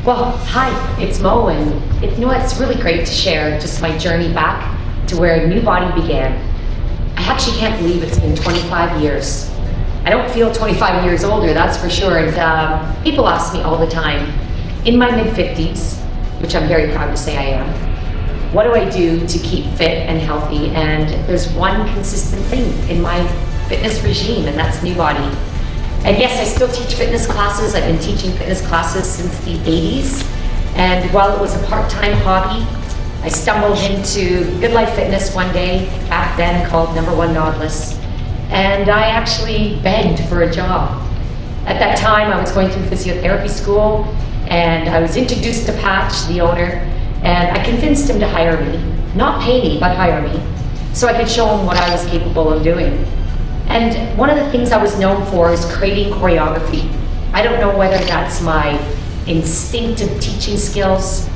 Well, hi, it's Mo, and it's really great to share just my journey back to where NEWBODY began. I actually can't believe it's been 25 years. I don't feel 25 years older, that's for sure. And people ask me all the time, in my mid-50s, which I'm very proud to say I am, what do I do to keep fit and healthy? And there's one consistent thing in my fitness regime, and that's NEWBODY. And yes, I still teach fitness classes. I've been teaching fitness classes since the 80s. And while it was a part-time hobby, I stumbled into GoodLife Fitness one day, back then called #1 Nautilus. And I actually begged for a job. At that time, I was going through physiotherapy school, and I was introduced to Patch, the owner, and I convinced him to hire me. Not pay me, but hire me, so I could show him what I was capable of doing. And one of the things I was known for is creating choreography. I don't know whether that's my instinctive teaching skills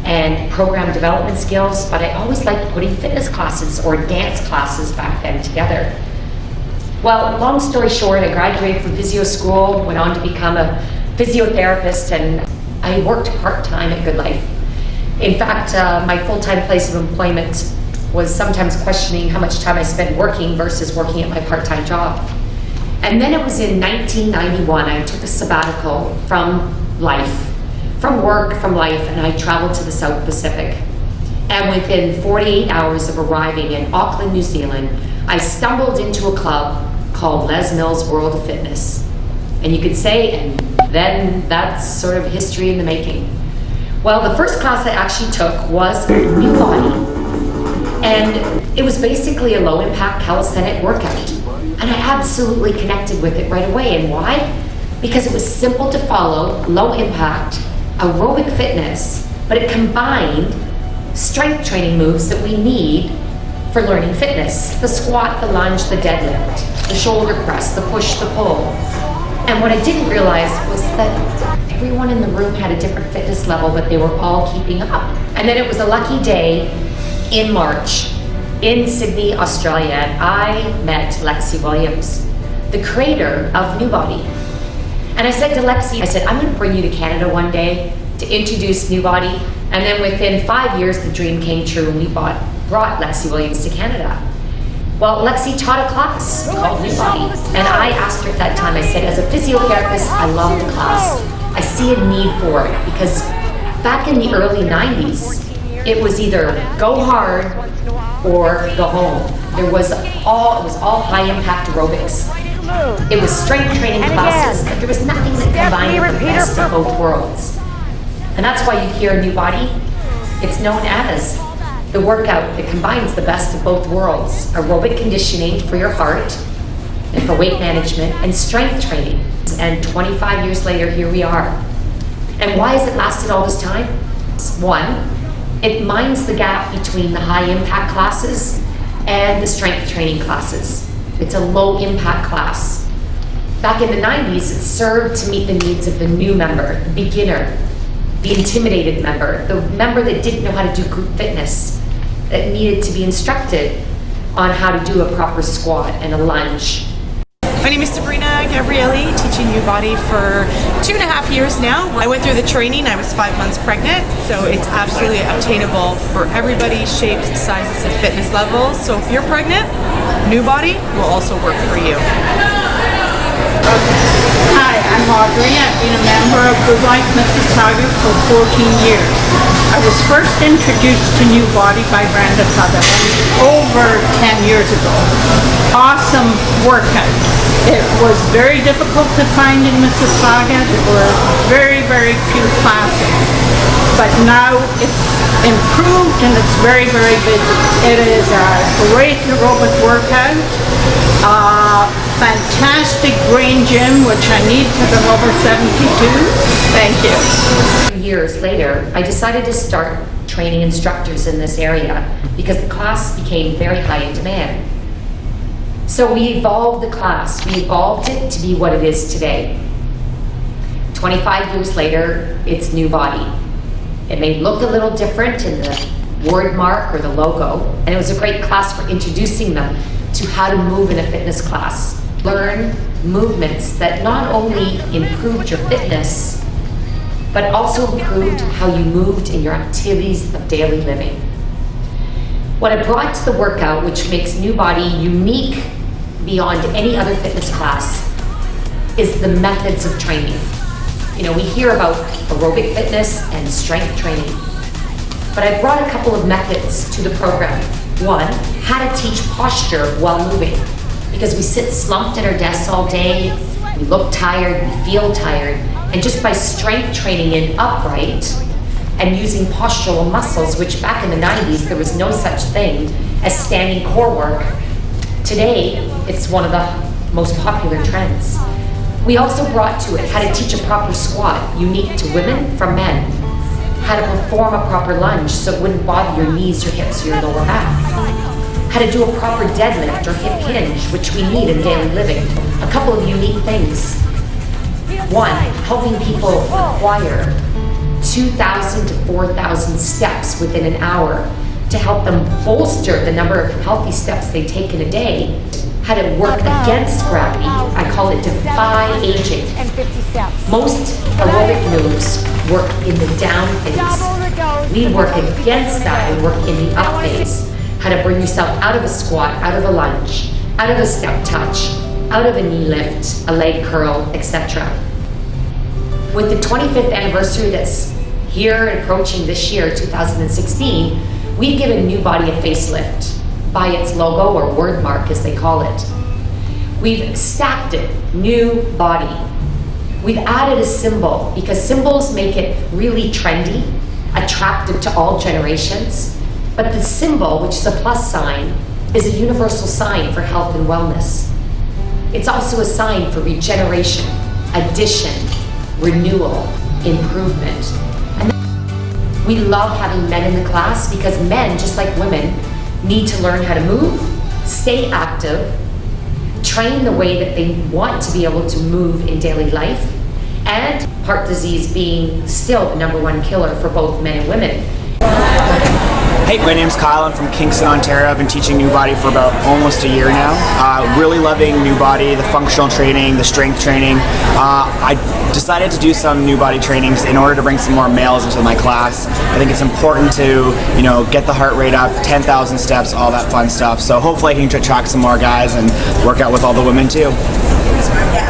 and program development skills, but I always liked putting fitness classes or dance classes back then together. Well, long story short, I graduated from physio school, went on to become a physiotherapist, and I worked part-time at GoodLife. In fact, my full-time place of employment was sometimes questioning how much time I spent working versus working at my part-time job. And then it was in 1991, I took a sabbatical from life, from work, from life, and I traveled to the South Pacific. And within 48 hours of arriving in Auckland, New Zealand, I stumbled into a club called Les Mills World of Fitness. And you could say, and then that's sort of history in the making. Well, the first class I actually took was NEWBODY. And it was basically a low-impact calisthenic workout. And I absolutely connected with it right away. And why? Because it was simple to follow, low-impact, aerobic fitness, but it combined strength training moves that we need for learning fitness. The squat, the lunge, the deadlift, the shoulder press, the push, the pull. And what I didn't realize was that everyone in the room had a different fitness level, but they were all keeping up. And then it was a lucky day in March in Sydney, Australia, and I met Lexi Williams, the creator of NEWBODY. And I said to Lexi, I'm gonna bring you to Canada one day to introduce NEWBODY. And then within 5 years, the dream came true, and we brought Lexi Williams to Canada. Well, Lexi taught a class called NEWBODY, and I asked her at that time, I said, as a physiotherapist, I love the class. I see a need for it, because back in the early 90s, it was either go hard or go home. It was all high impact aerobics. It was strength training classes, but there was nothing that combined the best of both worlds. And that's why you hear NEWBODY. It's known as the workout that combines the best of both worlds. Aerobic conditioning for your heart and for weight management, and strength training. And 25 years later, here we are. And why has it lasted all this time? One, it minds the gap between the high impact classes and the strength training classes. It's a low impact class. Back in the 90s, it served to meet the needs of the new member, the beginner, the intimidated member, the member that didn't know how to do group fitness, that needed to be instructed on how to do a proper squat and a lunge. My name is Sabrina Gabrielli, teaching NEWBODY for 2.5 years now. I went through the training, I was 5 months pregnant, so it's absolutely obtainable for everybody, shapes, sizes, and fitness levels. So if you're pregnant, NEWBODY will also work for you. Hi, I'm Maureen. I've been a member of GoodLife Mississauga for 14 years. I was first introduced to NEWBODY by Brenda Sutherland over 10 years ago. Awesome workout. It was very difficult to find in Mississauga. There were very, very few classes. But now it's improved and it's very, very busy. It is a great aerobic workout. Fantastic brain gym, which I need because I'm over 72. Thank you. Years later, I decided to start training instructors in this area because the class became very high in demand. So we evolved the class. We evolved it to be what it is today. 25 years later, it's NEWBODY. It may look a little different in the word mark or the logo, and it was a great class for introducing them to how to move in a fitness class. Learn movements that not only improved your fitness, but also improved how you moved in your activities of daily living. What I brought to the workout, which makes NEWBODY unique beyond any other fitness class, is the methods of training. You know, we hear about aerobic fitness and strength training, but I brought a couple of methods to the program. One, how to teach posture while moving, because we sit slumped at our desks all day, we look tired, we feel tired, and just by strength training in upright and using postural muscles, which back in the 90s, there was no such thing as standing core work. Today, it's one of the most popular trends. We also brought to it how to teach a proper squat, unique to women from men. How to perform a proper lunge so it wouldn't bother your knees, your hips, or your lower back. How to do a proper deadlift or hip hinge, which we need in daily living. A couple of unique things. One, helping people acquire 2,000 to 4,000 steps within an hour to help them bolster the number of healthy steps they take in a day. How to work against gravity. I call it defy aging. Most aerobic moves work in the down phase. We work against that and work in the up phase. How to bring yourself out of a squat, out of a lunge, out of a step touch, out of a knee lift, a leg curl, etc. With the 25th anniversary that's here and approaching this year, 2016, we've given NEWBODY a facelift by its logo or word mark as they call it. We've stacked it, NEWBODY. We've added a symbol because symbols make it really trendy, attractive to all generations. But the symbol, which is a plus sign, is a universal sign for health and wellness. It's also a sign for regeneration, addition, renewal, improvement. And we love having men in the class because men, just like women, need to learn how to move, stay active, train the way that they want to be able to move in daily life, and heart disease being still the #1 killer for both men and women. Hey, my name's Kyle. I'm from Kingston, Ontario. I've been teaching NEWBODY for about almost a year now. Really loving NEWBODY, the functional training, the strength training. I decided to do some NEWBODY trainings in order to bring some more males into my class. I think it's important to, get the heart rate up, 10,000 steps, all that fun stuff. So hopefully I can attract some more guys and work out with all the women too.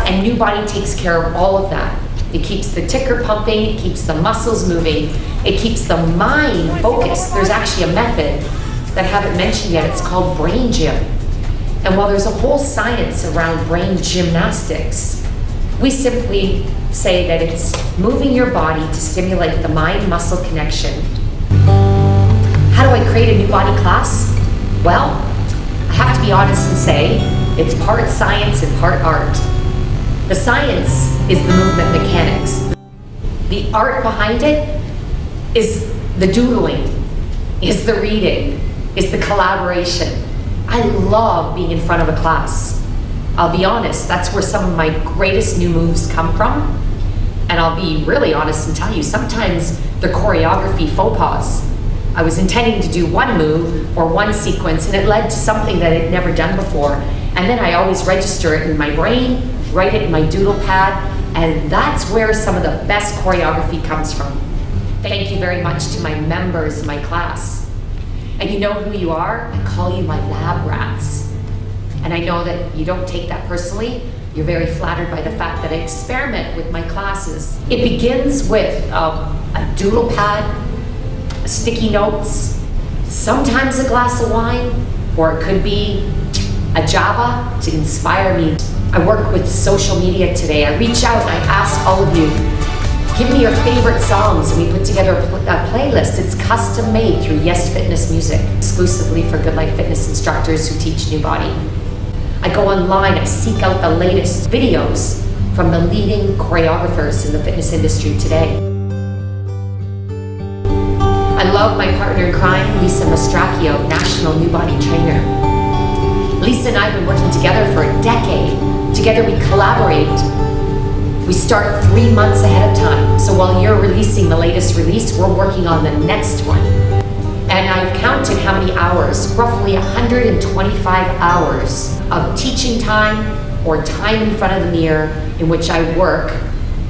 And NEWBODY takes care of all of that. It keeps the ticker pumping, it keeps the muscles moving, it keeps the mind focused. There's actually a method that I haven't mentioned yet, it's called brain gym. And while there's a whole science around brain gymnastics, we simply say that it's moving your body to stimulate the mind-muscle connection. How do I create a NEWBODY class? Well, I have to be honest and say, it's part science and part art. The science is the movement mechanics. The art behind it is the doodling, is the reading, is the collaboration. I love being in front of a class. I'll be honest, that's where some of my greatest new moves come from. And I'll be really honest and tell you, sometimes they're choreography faux pas. I was intending to do one move or one sequence and it led to something that I'd never done before. And then I always register it in my brain, write it in my doodle pad, and that's where some of the best choreography comes from. Thank you very much to my members in my class. And you know who you are? I call you my lab rats. And I know that you don't take that personally. You're very flattered by the fact that I experiment with my classes. It begins with a doodle pad, sticky notes, sometimes a glass of wine, or it could be a Java to inspire me. I work with social media today. I reach out and I ask all of you, give me your favorite songs, and we put together a playlist. It's custom made through Yes Fitness Music, exclusively for GoodLife Fitness instructors who teach NEWBODY. I go online, I seek out the latest videos from the leading choreographers in the fitness industry today. I love my partner in crime, Lisa Mastracchio, national NEWBODY trainer. Lisa and I have been working together for a decade. Together we collaborate. We start 3 months ahead of time. So while you're releasing the latest release, we're working on the next one. And I've counted how many hours, roughly 125 hours of teaching time or time in front of the mirror in which I work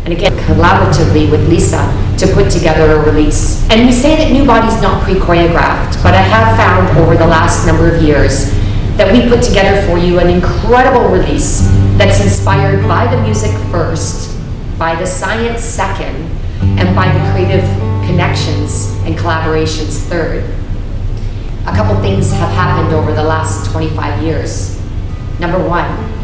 and again, collaboratively with Lisa to put together a release. And we say that NEWBODY's not pre-choreographed, but I have found over the last number of years that we put together for you an incredible release that's inspired by the music first, by the science second, and by the creative connections and collaborations third. A couple things have happened over the last 25 years. Number one,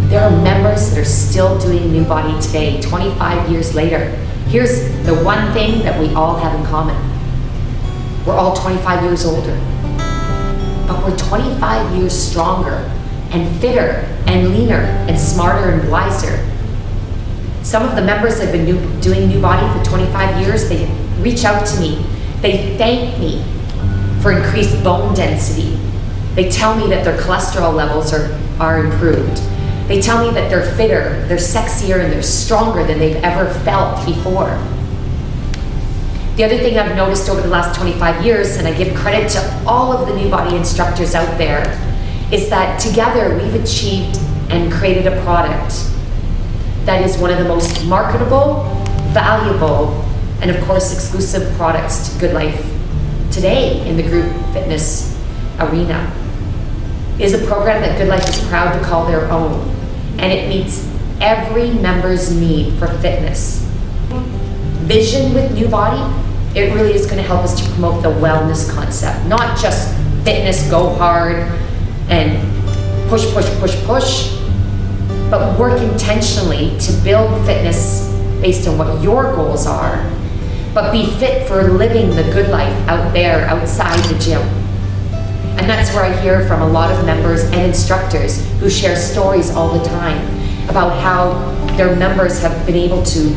there are members that are still doing NEWBODY today, 25 years later. Here's the one thing that we all have in common. We're all 25 years older, but we're 25 years stronger and fitter and leaner and smarter and wiser. Some of the members that have been doing NEWBODY for 25 years, they reach out to me. They thank me for increased bone density. They tell me that their cholesterol levels are improved. They tell me that they're fitter, they're sexier, and they're stronger than they've ever felt before. The other thing I've noticed over the last 25 years, and I give credit to all of the NEWBODY instructors out there, is that together we've achieved and created a product that is one of the most marketable, valuable, and of course exclusive products to GoodLife today in the group fitness arena. It is a program that GoodLife is proud to call their own, and it meets every member's need for fitness. Vision with NEWBODY, it really is going to help us to promote the wellness concept, not just fitness, go hard, and push, push, push, push, but work intentionally to build fitness based on what your goals are, but be fit for living the good life out there, outside the gym. And that's where I hear from a lot of members and instructors who share stories all the time about how their members have been able to,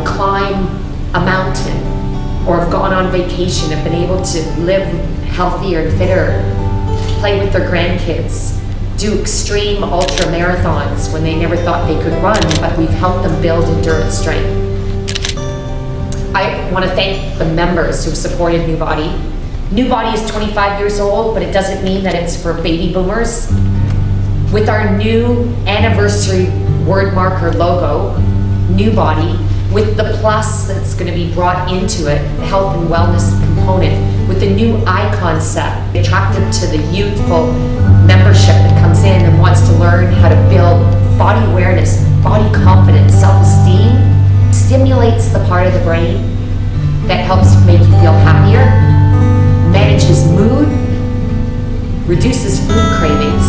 climb a mountain, or have gone on vacation, have been able to live healthier and fitter, play with their grandkids, do extreme ultra marathons when they never thought they could run, but we've helped them build endurance strength. I want to thank the members who've supported NEWBODY. NEWBODY is 25 years old, but it doesn't mean that it's for baby boomers. With our new anniversary word marker logo, NEWBODY, with the plus that's going to be brought into it, the health and wellness component, with the new eye concept, attractive to the youthful membership that comes in and wants to learn how to build body awareness, body confidence, self-esteem, stimulates the part of the brain that helps make you feel happier, manages mood, reduces food cravings,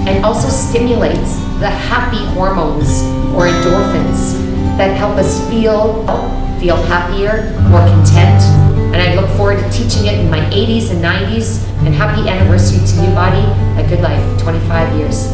and also stimulates the happy hormones or endorphins that help us feel happier, more content. And I look forward to teaching it in my 80s and 90s. And happy anniversary to NEWBODY at GoodLife, 25 years.